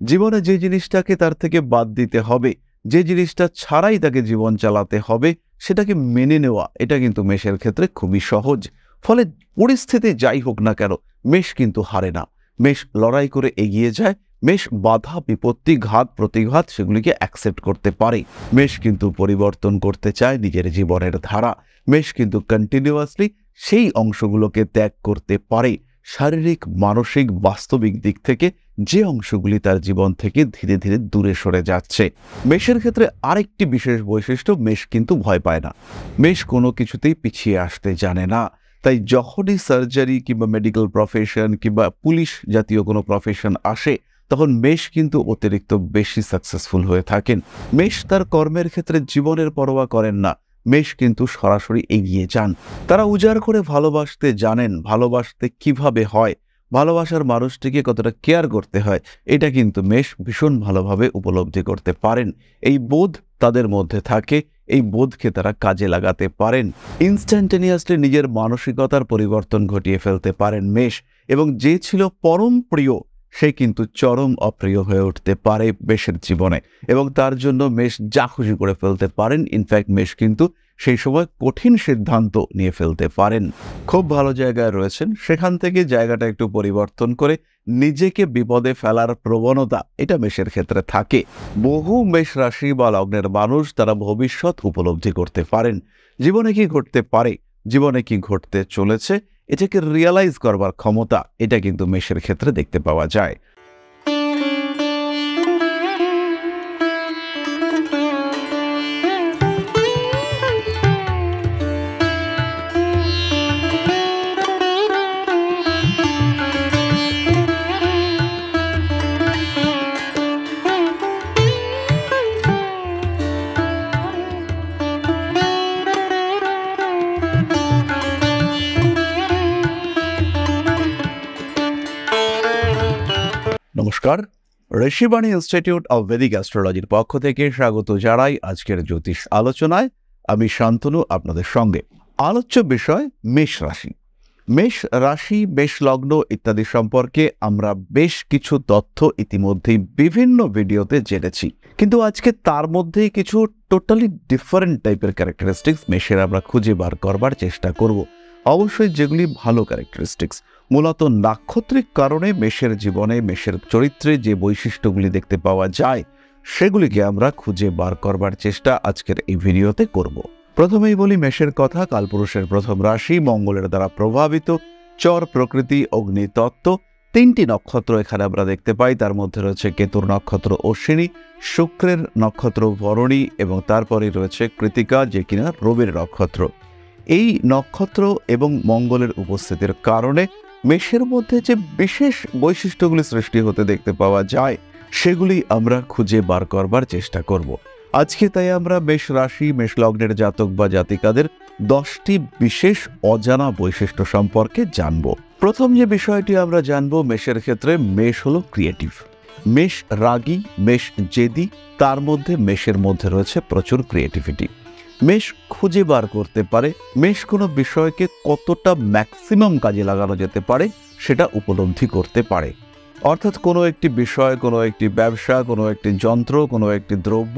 জীবনে যে জিনিসটাকে তার থেকে বাদ দিতে হবে, যে জিনিসটা ছাড়াই তাকে জীবন চালাতে হবে, সেটাকে মেনে নেওয়া, এটা কিন্তু মেষের ক্ষেত্রে খুবই সহজ। ফলে পরিস্থিতি যাই হোক না কেন, মেষ কিন্তু হারে না। মেষ লড়াই করে এগিয়ে যায়। মেষ বাধা বিপত্তি ঘাত প্রতিঘাত সেগুলিকে অ্যাকসেপ্ট করতে পারে। মেষ কিন্তু পরিবর্তন করতে চায় নিজের জীবনের ধারা। মেষ কিন্তু কন্টিনিউয়াসলি সেই অংশগুলোকে ত্যাগ করতে পারে। শারীরিক মানসিক বাস্তবিক দিক থেকে যে অংশগুলি তার জীবন থেকে ধীরে ধীরে দূরে সরে যাচ্ছে। মেষের ক্ষেত্রে আরেকটি বিশেষ বৈশিষ্ট্য, মেষ কিন্তু ভয় পায় না। মেষ কোনো কিছুতেই পিছিয়ে আসতে জানে না। তাই যখনই সার্জারি কিংবা মেডিকেল প্রফেশন কিংবা পুলিশ জাতীয় কোনো প্রফেশন আসে, তখন মেষ কিন্তু অতিরিক্ত বেশি সাকসেসফুল হয়ে থাকেন। মেষ তার কর্মের ক্ষেত্রে জীবনের পরোয়া করেন না। মেষ কিন্তু সরাসরি এগিয়ে যান। তারা উজাড় করে ভালোবাসতে জানেন, ভালোবাসতে কিভাবে হয়, ভালোবাসার মানুষটিকে কতটা কেয়ার করতে হয়, এটা কিন্তু মেষ ভীষণ ভালোভাবে উপলব্ধি করতে পারেন। এই বোধ তাদের মধ্যে থাকে, এই বোধকে তারা কাজে লাগাতে পারেন। ইনস্ট্যান্টেনিয়াসলি নিজের মানসিকতার পরিবর্তন ঘটিয়ে ফেলতে পারেন মেষ, এবং যে ছিল পরম প্রিয় সে কিন্তু চরম অপ্রিয় হয়ে উঠতে পারে মেষের জীবনে, এবং তার জন্য মেষ যা খুশি করে ফেলতে পারেন। ইনফ্যাক্ট মেষ কিন্তু সেই সময় কঠিন সিদ্ধান্ত নিয়ে ফেলতে পারেন। খুব ভালো জায়গায় রয়েছেন, সেখান থেকে জায়গাটা একটু পরিবর্তন করে নিজেকে বিপদে ফেলার প্রবণতা এটা মেষের ক্ষেত্রে থাকে। বহু মেষ রাশি বা লগ্নের মানুষ তারা ভবিষ্যৎ উপলব্ধি করতে পারেন। জীবনে কি ঘটতে পারে, জীবনে কি ঘটতে চলেছে, এটাকে রিয়ালাইজ করবার ক্ষমতা এটা কিন্তু মেষের ক্ষেত্রে দেখতে পাওয়া যায়। নমস্কার, ঋষিবাণী ইনস্টিটিউট অব ভেদিক অ্যাস্ট্রোলজির পক্ষ থেকে স্বাগত জানাই আজকের জ্যোতিষ আলোচনায়। আমি শান্তনু আপনাদের সঙ্গে। আলোচ্য বিষয় মেষ রাশি। মেষ রাশি, মেষ লগ্ন ইত্যাদি সম্পর্কে আমরা বেশ কিছু তথ্য ইতিমধ্যেই বিভিন্ন ভিডিওতে জেনেছি, কিন্তু আজকে তার মধ্যেই কিছু টোটালি ডিফারেন্ট টাইপের ক্যারেক্টারিস্টিক্স মেষের আমরা খুঁজে বার করবার চেষ্টা করব। অবশ্যই যেগুলি ভালো ক্যারেক্টারিস্টিক্স, মূলত নাক্ষত্রিক কারণে মেষের জীবনে মেষের চরিত্রে যে বৈশিষ্ট্যগুলি দেখতে পাওয়া যায় সেগুলিকে আমরা খুঁজে বার করবার চেষ্টা আজকের এই ভিডিওতে করব। প্রথমেই বলি মেষের কথা। কালপুরুষের প্রথম রাশি, মঙ্গলের দ্বারা প্রভাবিত, চর প্রকৃতি, অগ্নিতত্ত্ব। তিনটি নক্ষত্র এখানে আমরা দেখতে পাই। তার মধ্যে রয়েছে কেতুর নক্ষত্র অশ্বিনী, শুক্রের নক্ষত্র ভরণী, এবং তারপরে রয়েছে কৃতিকা, যে কিনা রবির নক্ষত্র। এই নক্ষত্র এবং মঙ্গলের উপস্থিতির কারণে মেষের মধ্যে যে বিশেষ বৈশিষ্ট্যগুলি সৃষ্টি হতে দেখতে পাওয়া যায় সেগুলি আমরা খুঁজে বার করবার চেষ্টা করব আজকে। তাই আমরা মেষ রাশি, মেষ লগ্নের জাতক বা জাতিকাদের 10টি বিশেষ অজানা বৈশিষ্ট্য সম্পর্কে জানব। প্রথম যে বিষয়টি আমরা জানব, মেষের ক্ষেত্রে মেষ হলো ক্রিয়েটিভ। মেষ রাগী, মেষ জেদি, তার মধ্যে মেষের মধ্যে রয়েছে প্রচুর ক্রিয়েটিভিটি। মেষ খুঁজে বার করতে পারে মেষ কোনো বিষয়কে কতটা ম্যাক্সিমাম কাজে লাগানো যেতে পারে সেটা উপলব্ধি করতে পারে। অর্থাৎ কোনো একটি বিষয়, কোনো একটি ব্যবসা, কোনো একটি যন্ত্র, কোনো একটি দ্রব্য,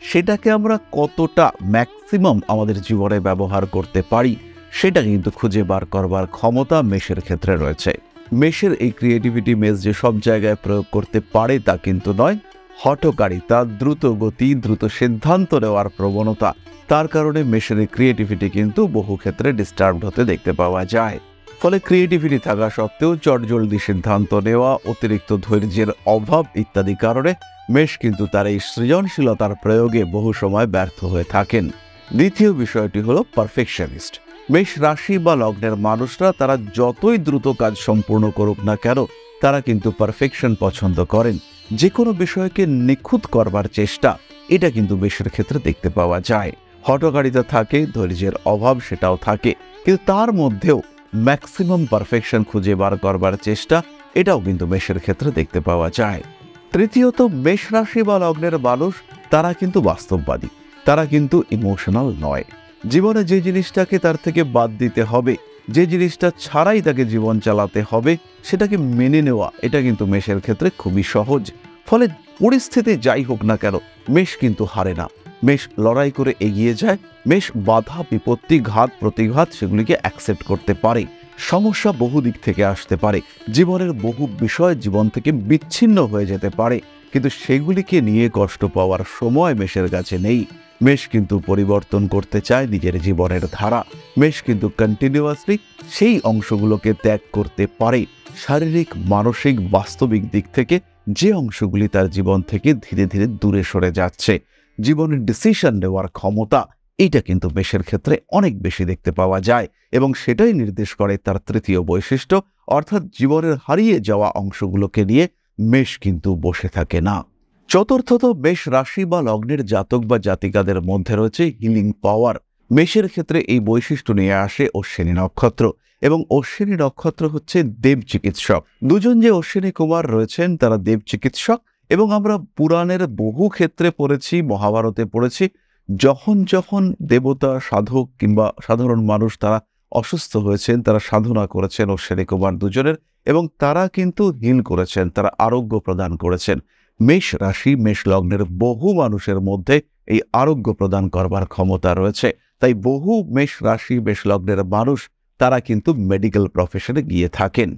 সেটাকে আমরা কতটা ম্যাক্সিমাম আমাদের জীবনে ব্যবহার করতে পারি সেটা কিন্তু খুঁজে বার করবার ক্ষমতা মেষের ক্ষেত্রে রয়েছে। মেষের এই ক্রিয়েটিভিটি মেষ যে সব জায়গায় প্রয়োগ করতে পারে তা কিন্তু নয়। হঠকারিতা, দ্রুত গতি, দ্রুত সিদ্ধান্ত নেওয়ার প্রবণতা, তার কারণে মেষের ক্রিয়েটিভিটি কিন্তু বহু ক্ষেত্রে ডিস্টার্বড হতে দেখতে পাওয়া যায়। ফলে ক্রিয়েটিভিটি থাকা সত্ত্বেও চটজলদি সিদ্ধান্ত নেওয়া, অতিরিক্ত ধৈর্যের অভাব ইত্যাদি কারণে মেষ কিন্তু তার এই সৃজনশীলতার প্রয়োগে বহু সময় ব্যর্থ হয়ে থাকেন। দ্বিতীয় বিষয়টি হলো পারফেকশনিস্ট। মেষ রাশি বা লগ্নের মানুষরা তারা যতই দ্রুত কাজ সম্পূর্ণ করুক না কেন, তারা কিন্তু পারফেকশন পছন্দ করেন। যে কোনো বিষয়কে নিখুঁত করবার চেষ্টা এটা কিন্তু মেষের ক্ষেত্রে দেখতে পাওয়া যায়। হঠকারিতা থাকে, ধৈর্যের অভাব সেটাও থাকে, কিন্তু তার মধ্যেও ম্যাক্সিমাম পারফেকশন খুঁজে বার করবার চেষ্টা এটাও কিন্তু মেষের ক্ষেত্রে দেখতে পাওয়া যায়। তৃতীয়ত, মেষ রাশি বা লগ্নের মানুষ তারা কিন্তু বাস্তববাদী, তারা কিন্তু ইমোশনাল নয়। জীবনে যে জিনিসটাকে তার থেকে বাদ দিতে হবে, যে জিনিসটা ছাড়াই তাকে জীবন চালাতে হবে, সেটাকে মেনে নেওয়া এটা কিন্তু মেষের ক্ষেত্রে খুবই সহজ। ফলে পরিস্থিতি যাই হোক না কেন মেষ কিন্তু হারে না, মেষ লড়াই করে এগিয়ে যায়, মেষ বাধা বিপত্তি ঘাত প্রতিঘাত সেগুলিকে অ্যাকসেপ্ট করতে পারে। সমস্যা বহু দিক থেকে আসতে পারে, জীবনের বহু বিষয় জীবন থেকে বিচ্ছিন্ন হয়ে যেতে পারে, কিন্তু সেগুলিকে নিয়ে কষ্ট পাওয়ার সময় মেষের কাছে নেই। মেষ কিন্তু পরিবর্তন করতে চায় নিজের জীবনের ধারা, মেষ কিন্তু কন্টিনিউয়াসলি সেই অংশগুলোকে ত্যাগ করতে পারে। শারীরিক মানসিক বাস্তবিক দিক থেকে যে অংশগুলি তার জীবন থেকে ধীরে ধীরে দূরে সরে যাচ্ছে, জীবনের ডিসিশন নেওয়ার ক্ষমতা, এটা কিন্তু মেষের ক্ষেত্রে অনেক বেশি দেখতে পাওয়া যায় এবং সেটাই নির্দেশ করে তার তৃতীয় বৈশিষ্ট্য, অর্থাৎ জীবনের হারিয়ে যাওয়া অংশগুলোকে নিয়ে মেষ কিন্তু বসে থাকে না। চতুর্থত, মেষ রাশি বা লগ্নের জাতক বা জাতিকাদের মধ্যে রয়েছে হিলিং পাওয়ার। মেষের ক্ষেত্রে এই বৈশিষ্ট্য নিয়ে আসে অশ্বিনী নক্ষত্র, এবং অশ্বিনী নক্ষত্র হচ্ছে দেব চিকিৎসক। দুজন যে অশ্বিনী কুমার রয়েছেন তারা দেব চিকিৎসক, এবং আমরা পুরাণের বহু ক্ষেত্রে পড়েছি, মহাভারতে পড়েছি, যখন যখন দেবতা সাধক কিংবা সাধারণ মানুষ তারা অসুস্থ হয়েছেন, তারা সাধনা করেছেন অশ্বিনী কুমার দুজনের, এবং তারা কিন্তু হিল করেছেন, তারা আরোগ্য প্রদান করেছেন। মেষ রাশি মেষ লগ্নের বহু মানুষের মধ্যে এই আরোগ্য প্রদান করবার ক্ষমতা রয়েছে, তাই বহু মেষ রাশি মেষ লগ্নের মানুষ তারা কিন্তু মেডিকেল প্রফেশনে গিয়ে থাকেন।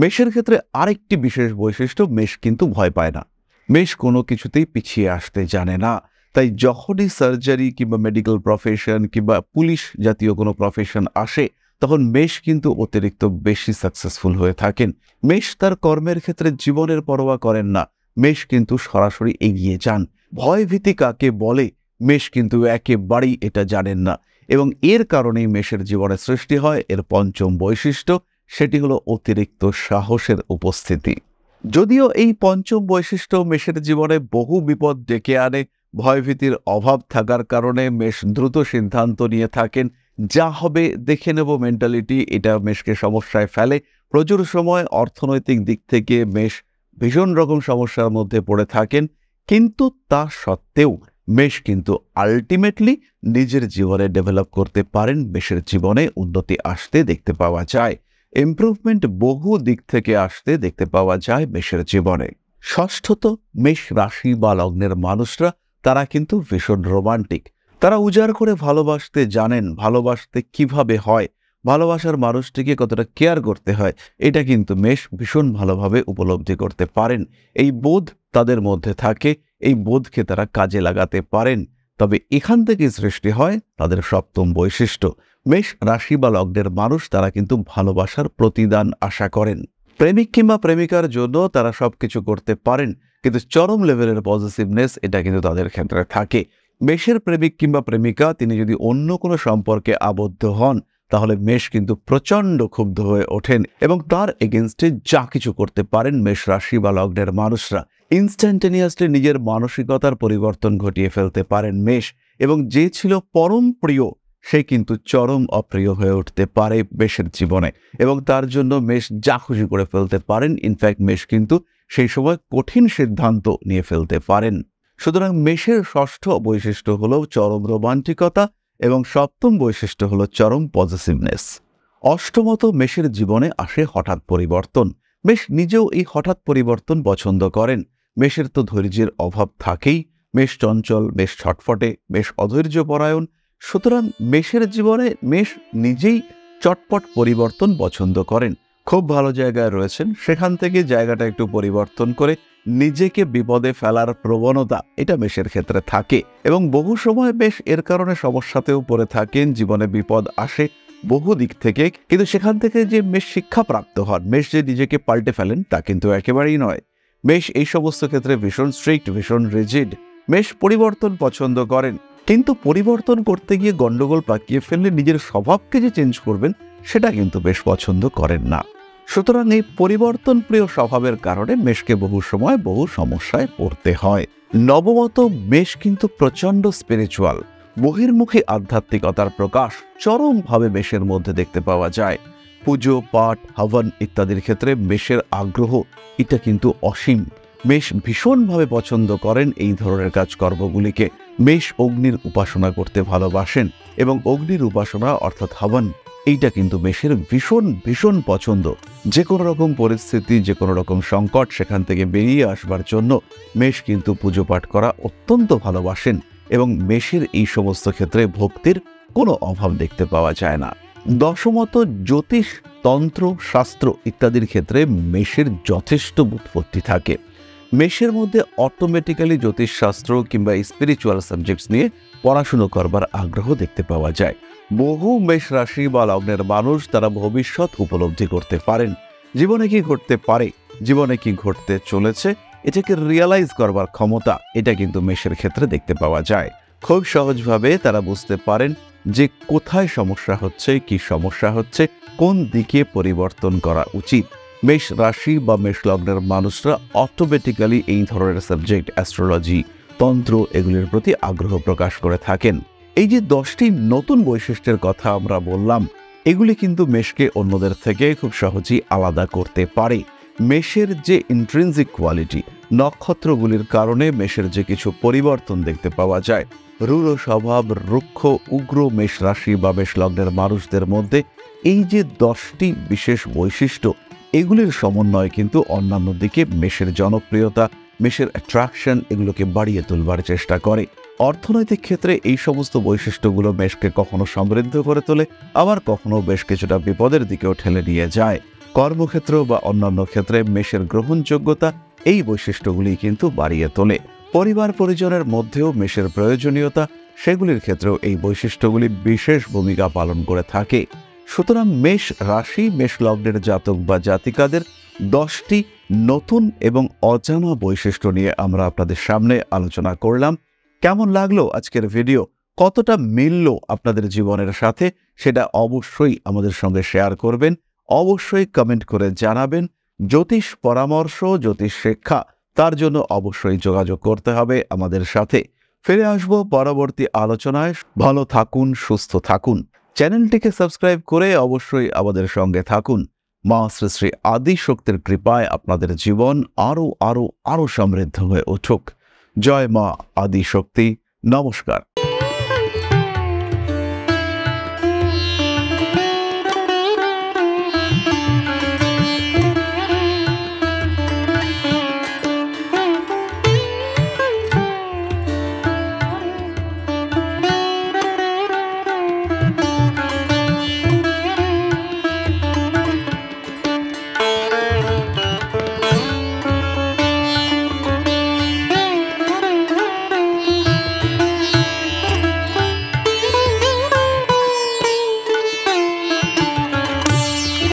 মেষের ক্ষেত্রে আরেকটি বিশেষ বৈশিষ্ট্য, মেষ কিন্তু ভয় পায় না, মেষ কোনো কিছুতেই পিছিয়ে আসতে জানে না। তাই যখনই সার্জারি কিংবা মেডিকেল প্রফেশন কিংবা পুলিশ জাতীয় কোনো প্রফেশন আসে, তখন মেষ কিন্তু অতিরিক্ত বেশি সাকসেসফুল হয়ে থাকেন। মেষ তার কর্মের ক্ষেত্রে জীবনের পরোয়া করেন না, মেষ কিন্তু সরাসরি এগিয়ে যান। ভয় ভীতি কাকে বলে মেষ কিন্তু একেবারেই এটা জানেন না, এবং এর কারণেই মেষের জীবনে সৃষ্টি হয় এর পঞ্চম বৈশিষ্ট্য, সেটি হলো অতিরিক্ত সাহসের উপস্থিতি। যদিও এই পঞ্চম বৈশিষ্ট্য মেষের জীবনে বহু বিপদ ডেকে আনে, ভয়ভীতির অভাব থাকার কারণে মেষ দ্রুত সিদ্ধান্ত নিয়ে থাকেন, যা হবে দেখে নেব মেন্টালিটি, এটা মেষকে সমস্যায় ফেলে। প্রচুর সময় অর্থনৈতিক দিক থেকে মেষ ভীষণ রকম সমস্যার মধ্যে পড়ে থাকেন, কিন্তু তা সত্ত্বেও মেষ কিন্তু আলটিমেটলি নিজের জীবনে ডেভেলপ করতে পারেন, মেষের জীবনে উন্নতি আসতে দেখতে পাওয়া যায়, ইমপ্রুভমেন্ট বহু দিক থেকে আসতে দেখতে পাওয়া যায় মেষের জীবনে। ষষ্ঠত, মেষ রাশি বা লগ্নের মানুষরা তারা কিন্তু ভীষণ রোমান্টিক, তারা উজাড় করে ভালোবাসতে জানেন, ভালোবাসতে কিভাবে হয়, ভালোবাসার মানুষটিকে কতটা কেয়ার করতে হয়, এটা কিন্তু মেষ ভীষণ ভালোভাবে উপলব্ধি করতে পারেন। এই বোধ তাদের মধ্যে থাকে, এই বোধকে তারা কাজে লাগাতে পারেন। তবে এখান থেকে সৃষ্টি হয় তাদের সপ্তম বৈশিষ্ট্য, মেষ রাশি বা লগ্নের মানুষ তারা কিন্তু ভালোবাসার প্রতিদান আশা করেন। প্রেমিক কিংবা প্রেমিকার জন্য তারা সবকিছু করতে পারেন, কিন্তু চরম লেভেলের পজিটিভনেস এটা কিন্তু তাদের ক্ষেত্রে থাকে। মেষের প্রেমিক কিংবা প্রেমিকা তিনি যদি অন্য কোনো সম্পর্কে আবদ্ধ হন, তাহলে মেষ কিন্তু প্রচণ্ড ক্ষুব্ধ হয়ে ওঠেন এবং তার এগেনস্টে যা কিছু করতে পারেন মেষ রাশি বা লগ্নের মানুষরা। ইনস্ট্যান্টেনিয়াসলি নিজের মানসিকতার পরিবর্তন ঘটিয়ে ফেলতে পারেন মেষ, এবং যে ছিল পরম প্রিয় সে কিন্তু চরম অপ্রিয় হয়ে উঠতে পারে মেষের জীবনে, এবং তার জন্য মেষ যা খুশি করে ফেলতে পারেন। ইনফ্যাক্ট মেষ কিন্তু সেই সময় কঠিন সিদ্ধান্ত নিয়ে ফেলতে পারেন। সুতরাং মেষের ষষ্ঠ বৈশিষ্ট্য হল চরম রোমান্টিকতা, এবং সপ্তম বৈশিষ্ট্য হল চরম পজিটিভনেস। অষ্টমত, মেষের জীবনে আসে হঠাৎ পরিবর্তন। মেষ নিজেও এই হঠাৎ পরিবর্তন পছন্দ করেন। মেষের তো ধৈর্যের অভাব থাকেই, মেষ চঞ্চল, মেষ ছটফটে, মেষ অধৈর্যপরায়ণ। সুতরাং মেষের জীবনে মেষ নিজেই চটপট পরিবর্তন পছন্দ করেন। খুব ভালো জায়গায় রয়েছেন, সেখান থেকে জায়গাটা একটু পরিবর্তন করে নিজেকে বিপদে ফেলার প্রবণতা এটা মেষের ক্ষেত্রে থাকে, এবং বহু সময় মেষ এর কারণে সমস্যাতেও পড়ে থাকেন, জীবনে বিপদ আসে বহু দিক থেকে, কিন্তু সেখান থেকে যে মেষ শিক্ষাপ্রাপ্ত হন, মেষ যে নিজেকে পাল্টে ফেলেন তা কিন্তু একেবারেই নয়। মেষ এই সমস্ত ক্ষেত্রে ভীষণ স্ট্রিক্ট, ভীষণ রিজিড। মেষ পরিবর্তন পছন্দ করেন, কিন্তু পরিবর্তন করতে গিয়ে গন্ডগোল পাকিয়ে ফেললে নিজের স্বভাবকে যে চেঞ্জ করবেন সেটা কিন্তু বেশ পছন্দ করেন না। সুতরাং এই পরিবর্তন প্রিয় স্বভাবের কারণে মেষকে বহু সময় বহু সমস্যায় পড়তে হয়। নবমত, মেষ কিন্তু প্রচণ্ড স্পিরিচুয়াল, বহির্মুখী আধ্যাত্মিকতার প্রকাশ চরমভাবে মেষের মধ্যে দেখতে পাওয়া যায়। পুজো পাঠ হবন ইত্যাদির ক্ষেত্রে মেষের আগ্রহ এটা কিন্তু অসীম। মেষ ভীষণভাবে পছন্দ করেন এই ধরনের কাজকর্মগুলিকে। মেষ অগ্নির উপাসনা করতে ভালোবাসেন, এবং অগ্নির উপাসনা অর্থাৎ হবন এইটা কিন্তু মেষের ভীষণ ভীষণ পছন্দ। যে কোনো রকম পরিস্থিতি, যে কোনো রকম সংকট, সেখান থেকে বেরিয়ে আসবার জন্য মেষ কিন্তু পুজো পাঠ করা অত্যন্ত ভালোবাসেন এবং মেষের এই সমস্ত ক্ষেত্রে ভক্তির কোনো অভাব দেখতে পাওয়া যায় না। দশমত জ্যোতিষ, তন্ত্র, শাস্ত্র ইত্যাদির ক্ষেত্রে মেষের যথেষ্ট ব্যুৎপত্তি থাকে। মেষের মধ্যে অটোমেটিক্যালি জ্যোতিষশাস্ত্র কিংবা স্পিরিচুয়াল সাবজেক্টস নিয়ে পড়াশুনো করবার আগ্রহ দেখতে পাওয়া যায়। বহু মেষ রাশি বা লগ্নের মানুষ তারা ভবিষ্যৎ উপলব্ধি করতে পারেন। জীবনে কি ঘটতে পারে, জীবনে কি ঘটতে চলেছে, এটাকে রিয়ালাইজ করবার ক্ষমতা এটা কিন্তু মেষের ক্ষেত্রে দেখতে পাওয়া যায়। খুব সহজভাবে তারা বুঝতে পারেন যে কোথায় সমস্যা হচ্ছে, কি সমস্যা হচ্ছে, কোন দিকে পরিবর্তন করা উচিত। মেষ রাশি বা মেষ লগ্নের মানুষরা অটোমেটিক্যালি এই ধরনের সাবজেক্ট, অ্যাস্ট্রোলজি, তন্ত্র এগুলির প্রতি আগ্রহ প্রকাশ করে থাকেন। এই যে 10টি নতুন বৈশিষ্ট্যের কথা আমরা বললাম, এগুলি কিন্তু মেষকে অন্যদের থেকে খুব সহজেই আলাদা করতে পারে। মেষের যে ইন্ট্রিনজিক কোয়ালিটি, নক্ষত্রগুলির কারণে মেষের যে কিছু পরিবর্তন দেখতে পাওয়া যায়, রূঢ় স্বভাব, রুক্ষ, উগ্র মেষ রাশি বা মেষ লগ্নের মানুষদের মধ্যে এই যে 10টি বিশেষ বৈশিষ্ট্য, এগুলির সমন্বয় কিন্তু অন্যান্য দিকে মেষের জনপ্রিয়তা, মেষের অ্যাট্রাকশন এগুলোকে বাড়িয়ে তুলবার চেষ্টা করে। অর্থনৈতিক ক্ষেত্রে এই সমস্ত বৈশিষ্ট্যগুলো মেষকে কখনো সমৃদ্ধ করে তোলে, আবার কখনো বেশ কিছুটা বিপদের দিকেও ঠেলে নিয়ে যায়। কর্মক্ষেত্র বা অন্যান্য ক্ষেত্রে মেষের গ্রহণযোগ্যতা এই বৈশিষ্ট্যগুলি কিন্তু বাড়িয়ে তোলে। পরিবার পরিজনের মধ্যেও মেষের প্রয়োজনীয়তা, সেগুলির ক্ষেত্রেও এই বৈশিষ্ট্যগুলি বিশেষ ভূমিকা পালন করে থাকে। সুতরাং মেষ রাশি, মেষ লগ্নের জাতক বা জাতিকাদের 10টি নতুন এবং অজানা বৈশিষ্ট্য নিয়ে আমরা আপনাদের সামনে আলোচনা করলাম। কেমন লাগলো আজকের ভিডিও, কতটা মিলল আপনাদের জীবনের সাথে, সেটা অবশ্যই আমাদের সঙ্গে শেয়ার করবেন, অবশ্যই কমেন্ট করে জানাবেন। জ্যোতিষ পরামর্শ, জ্যোতিষ শিক্ষা, তার জন্য অবশ্যই যোগাযোগ করতে হবে আমাদের সাথে। ফিরে আসবো পরবর্তী আলোচনায়। ভালো থাকুন, সুস্থ থাকুন। চ্যানেলটিকে সাবস্ক্রাইব করে অবশ্যই আমাদের সঙ্গে থাকুন। মা শ্রী শ্রী আদি শক্তির কৃপায় আপনাদের জীবন আরো আরো আরো সমৃদ্ধ হয়ে উঠুক। জয় মা আদি শক্তি। নমস্কার।